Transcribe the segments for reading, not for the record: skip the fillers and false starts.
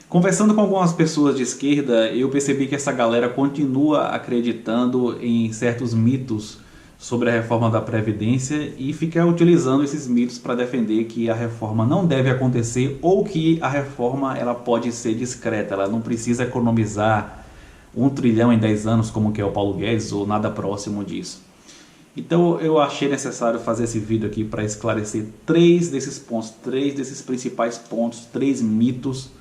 Conversando com algumas pessoas de esquerda, eu percebi que essa galera continua acreditando em certos mitos sobre a reforma da Previdência e fica utilizando esses mitos para defender que a reforma não deve acontecer ou que a reforma ela pode ser discreta, ela não precisa economizar 1 trilhão em 10 anos como que é o Paulo Guedes ou nada próximo disso. Então eu achei necessário fazer esse vídeo aqui para esclarecer três desses pontos, três desses principais pontos, três mitos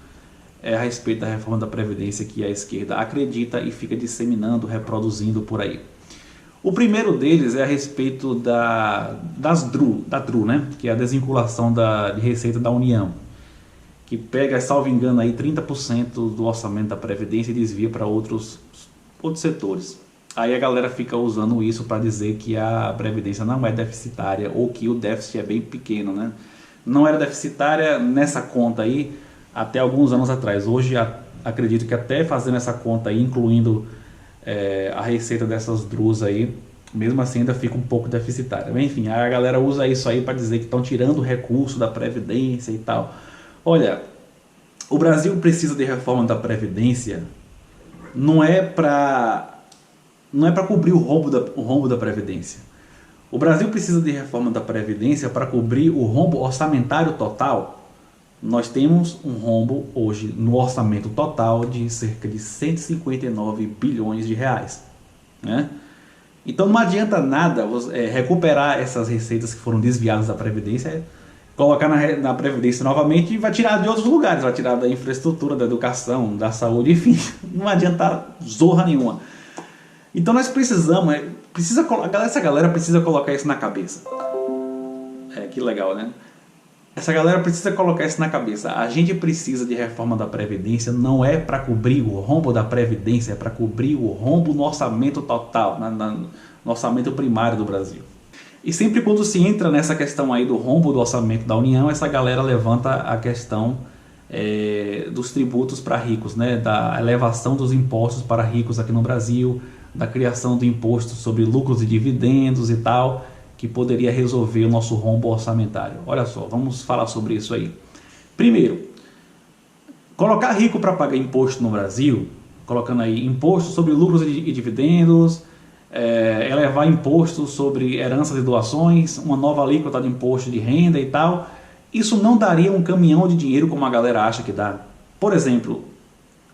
a respeito da reforma da Previdência que a esquerda acredita e fica disseminando, reproduzindo por aí. O primeiro deles é a respeito da DRU, né? Que é a desvinculação de receita da União, que pega, salvo engano, aí 30% do orçamento da Previdência e desvia para outros setores. Aí a galera fica usando isso para dizer que a Previdência não é deficitária ou que o déficit é bem pequeno, né? Não era deficitária nessa conta aí até alguns anos atrás. Hoje acredito que até fazendo essa conta aí, incluindo a receita dessas DRUs aí, mesmo assim ainda fica um pouco deficitária. Enfim, a galera usa isso aí para dizer que estão tirando recurso da Previdência e tal. Olha, o Brasil precisa de reforma da Previdência não é para cobrir o rombo da Previdência. O Brasil precisa de reforma da Previdência para cobrir o rombo orçamentário total. Nós temos um rombo hoje no orçamento total de cerca de 159 bilhões de reais, né? Então não adianta nada recuperar essas receitas que foram desviadas da Previdência, colocar na Previdência novamente e vai tirar de outros lugares, vai tirar da infraestrutura, da educação, da saúde, enfim, não adianta zorra nenhuma. Então nós precisamos, essa galera precisa colocar isso na cabeça. Que legal, né? Essa galera precisa colocar isso na cabeça. A gente precisa de reforma da Previdência, não é para cobrir o rombo da Previdência, é para cobrir o rombo no orçamento total, no orçamento primário do Brasil. E sempre quando se entra nessa questão aí do rombo do orçamento da União, essa galera levanta a questão dos tributos para ricos, né? Da elevação dos impostos para ricos aqui no Brasil, da criação do imposto sobre lucros e dividendos e tal, que poderia resolver o nosso rombo orçamentário. Olha só, vamos falar sobre isso aí. Primeiro, colocar rico para pagar imposto no Brasil, colocando aí imposto sobre lucros e dividendos, elevar imposto sobre heranças e doações, uma nova alíquota de imposto de renda e tal, isso não daria um caminhão de dinheiro como a galera acha que dá. Por exemplo,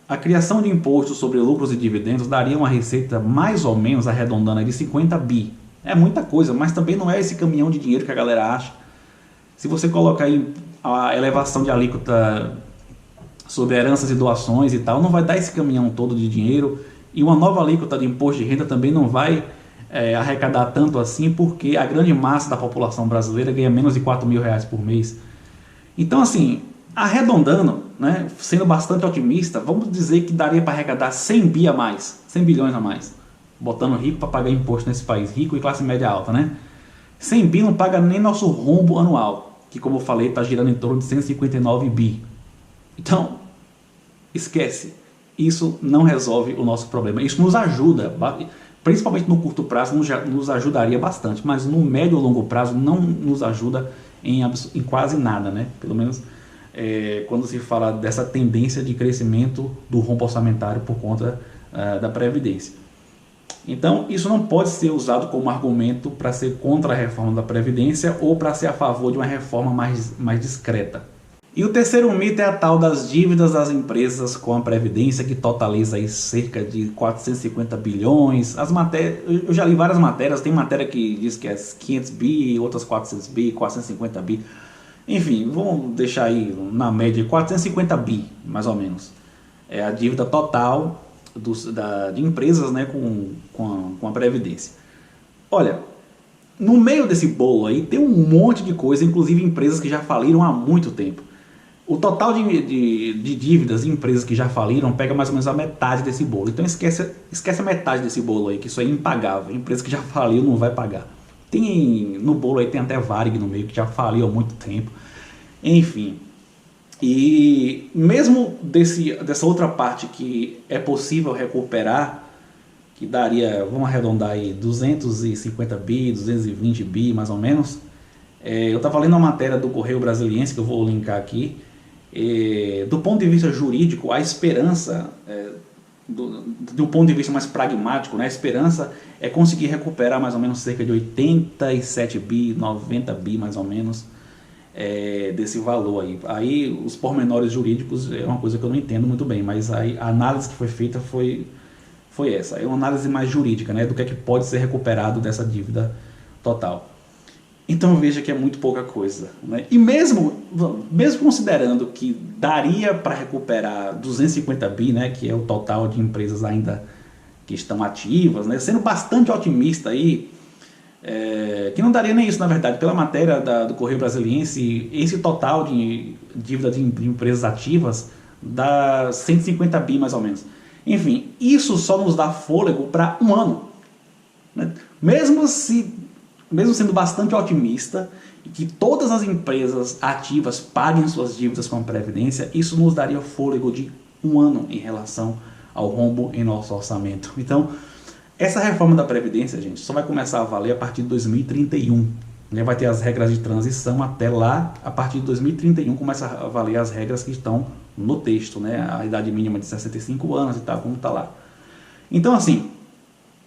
a criação de imposto sobre lucros e dividendos daria uma receita mais ou menos arredondando de 50 bi. É muita coisa, mas também não é esse caminhão de dinheiro que a galera acha. Se você colocar aí a elevação de alíquota sobre heranças e doações e tal, não vai dar esse caminhão todo de dinheiro. E uma nova alíquota de imposto de renda também não vai arrecadar tanto assim, porque a grande massa da população brasileira ganha menos de 4 mil reais por mês. Então, assim, arredondando, né, sendo bastante otimista, vamos dizer que daria para arrecadar 100 bi a mais, 100 bilhões a mais. Botando rico para pagar imposto nesse país, rico e classe média alta, né? 100 bi não paga nem nosso rombo anual, que como eu falei, está girando em torno de 159 bi. Então, esquece, isso não resolve o nosso problema. Isso nos ajuda, principalmente no curto prazo, nos ajudaria bastante, mas no médio ou longo prazo não nos ajuda em quase nada, né? Pelo menos quando se fala dessa tendência de crescimento do rombo orçamentário por conta da Previdência. Então, isso não pode ser usado como argumento para ser contra a reforma da Previdência ou para ser a favor de uma reforma mais discreta. E o terceiro mito é a tal das dívidas das empresas com a Previdência, que totaliza aí cerca de 450 bilhões. Eu já li várias matérias, tem matéria que diz que é 500 bi, outras 400 bi, 450 bi. Enfim, vamos deixar aí na média 450 bi, mais ou menos. É a dívida total de empresas, né, com a Previdência. Olha, no meio desse bolo aí tem um monte de coisa, inclusive empresas que já faliram há muito tempo. O total de dívidas de empresas que já faliram pega mais ou menos a metade desse bolo. Então esquece a metade desse bolo aí, que isso é impagável. Empresa que já faliu não vai pagar. No bolo aí tem até Varig no meio, que já faliu há muito tempo. Enfim. E mesmo dessa outra parte que é possível recuperar, que daria, vamos arredondar aí, 250 bi, 220 bi mais ou menos. Eu estava lendo uma matéria do Correio Brasiliense, que eu vou linkar aqui, Do ponto de vista jurídico, a esperança, do ponto de vista mais pragmático, né, a esperança é conseguir recuperar mais ou menos cerca de 87 bi, 90 bi mais ou menos, desse valor aí. Aí os pormenores jurídicos é uma coisa que eu não entendo muito bem, mas aí a análise que foi feita foi essa. É uma análise mais jurídica, né, do que é que pode ser recuperado dessa dívida total. Então veja que é muito pouca coisa, né? E mesmo considerando que daria para recuperar 250 bi, né, que é o total de empresas ainda que estão ativas, né, sendo bastante otimista aí, que não daria nem isso na verdade, pela matéria do Correio Brasiliense, esse total de dívida de empresas ativas dá 150 bi mais ou menos. Enfim, isso só nos dá fôlego para um ano, né? Mesmo sendo bastante otimista e que todas as empresas ativas paguem suas dívidas com a Previdência, isso nos daria fôlego de um ano em relação ao rombo em nosso orçamento. Então, essa reforma da Previdência, gente, só vai começar a valer a partir de 2031. Vai ter as regras de transição até lá, a partir de 2031 começa a valer as regras que estão no texto, né? A idade mínima de 65 anos e tal, como está lá. Então, assim,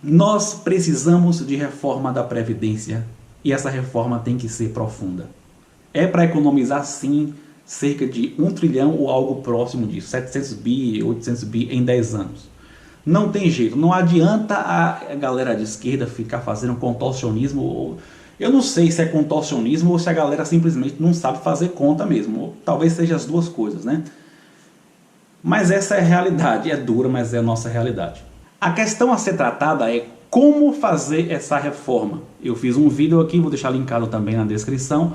nós precisamos de reforma da Previdência e essa reforma tem que ser profunda. É para economizar, sim, cerca de 1 trilhão ou algo próximo disso, 700 bi, 800 bi em 10 anos. Não tem jeito, não adianta a galera de esquerda ficar fazendo contorcionismo. Eu não sei se é contorcionismo ou se a galera simplesmente não sabe fazer conta mesmo. Ou talvez seja as duas coisas, né? Mas essa é a realidade, é dura, mas é a nossa realidade. A questão a ser tratada é como fazer essa reforma. Eu fiz um vídeo aqui, vou deixar linkado também na descrição,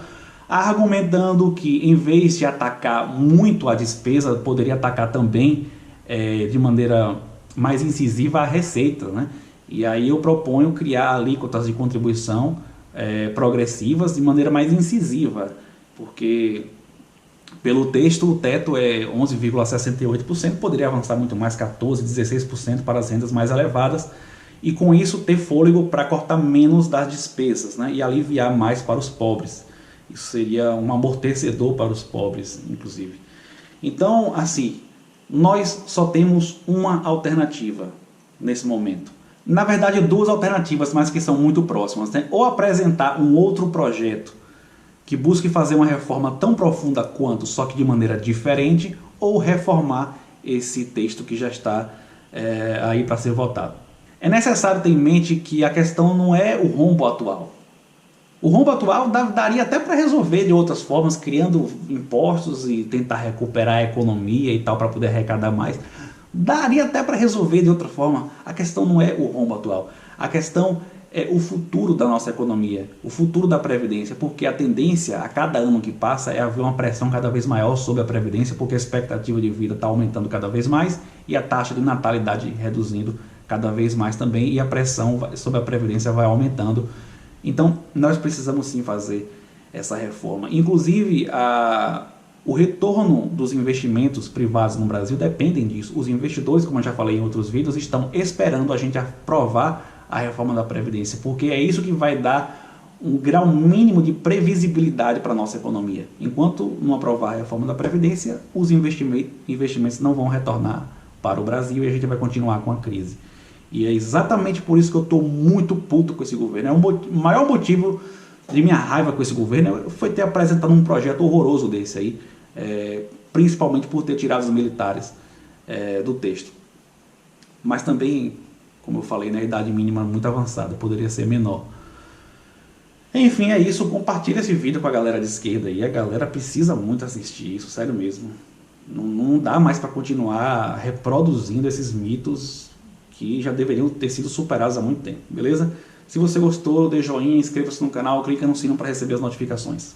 argumentando que em vez de atacar muito a despesa, poderia atacar também de maneira mais incisiva a receita, né? E aí eu proponho criar alíquotas de contribuição progressivas de maneira mais incisiva, porque pelo texto o teto é 11,68%, poderia avançar muito mais, 14%, 16% para as rendas mais elevadas, e com isso ter fôlego para cortar menos das despesas, né, e aliviar mais para os pobres. Isso seria um amortecedor para os pobres, inclusive. Então, assim, nós só temos uma alternativa nesse momento. Na verdade, duas alternativas, mas que são muito próximas, né? Ou apresentar um outro projeto que busque fazer uma reforma tão profunda quanto, só que de maneira diferente, ou reformar esse texto que já está aí para ser votado. É necessário ter em mente que a questão não é o rombo atual. O rombo atual daria até para resolver de outras formas, criando impostos e tentar recuperar a economia e tal, para poder arrecadar mais. Daria até para resolver de outra forma. A questão não é o rombo atual. A questão é o futuro da nossa economia, o futuro da Previdência, porque a tendência a cada ano que passa é haver uma pressão cada vez maior sobre a Previdência, porque a expectativa de vida está aumentando cada vez mais e a taxa de natalidade reduzindo cada vez mais também, e a pressão sobre a Previdência vai aumentando. Então nós precisamos sim fazer essa reforma. Inclusive o retorno dos investimentos privados no Brasil dependem disso. Os investidores, como eu já falei em outros vídeos, estão esperando a gente aprovar a reforma da Previdência, porque é isso que vai dar um grau mínimo de previsibilidade para a nossa economia. Enquanto não aprovar a reforma da Previdência, os investimentos não vão retornar para o Brasil e a gente vai continuar com a crise. E é exatamente por isso que eu estou muito puto com esse governo. O maior motivo de minha raiva com esse governo foi ter apresentado um projeto horroroso desse aí, principalmente por ter tirado os militares do texto. Mas também, como eu falei, a idade mínima muito avançada, poderia ser menor. Enfim, é isso. Compartilha esse vídeo com a galera de esquerda aí. A galera precisa muito assistir isso, sério mesmo. Não dá mais para continuar reproduzindo esses mitos que já deveriam ter sido superados há muito tempo, beleza? Se você gostou, dê joinha, inscreva-se no canal, clica no sino para receber as notificações.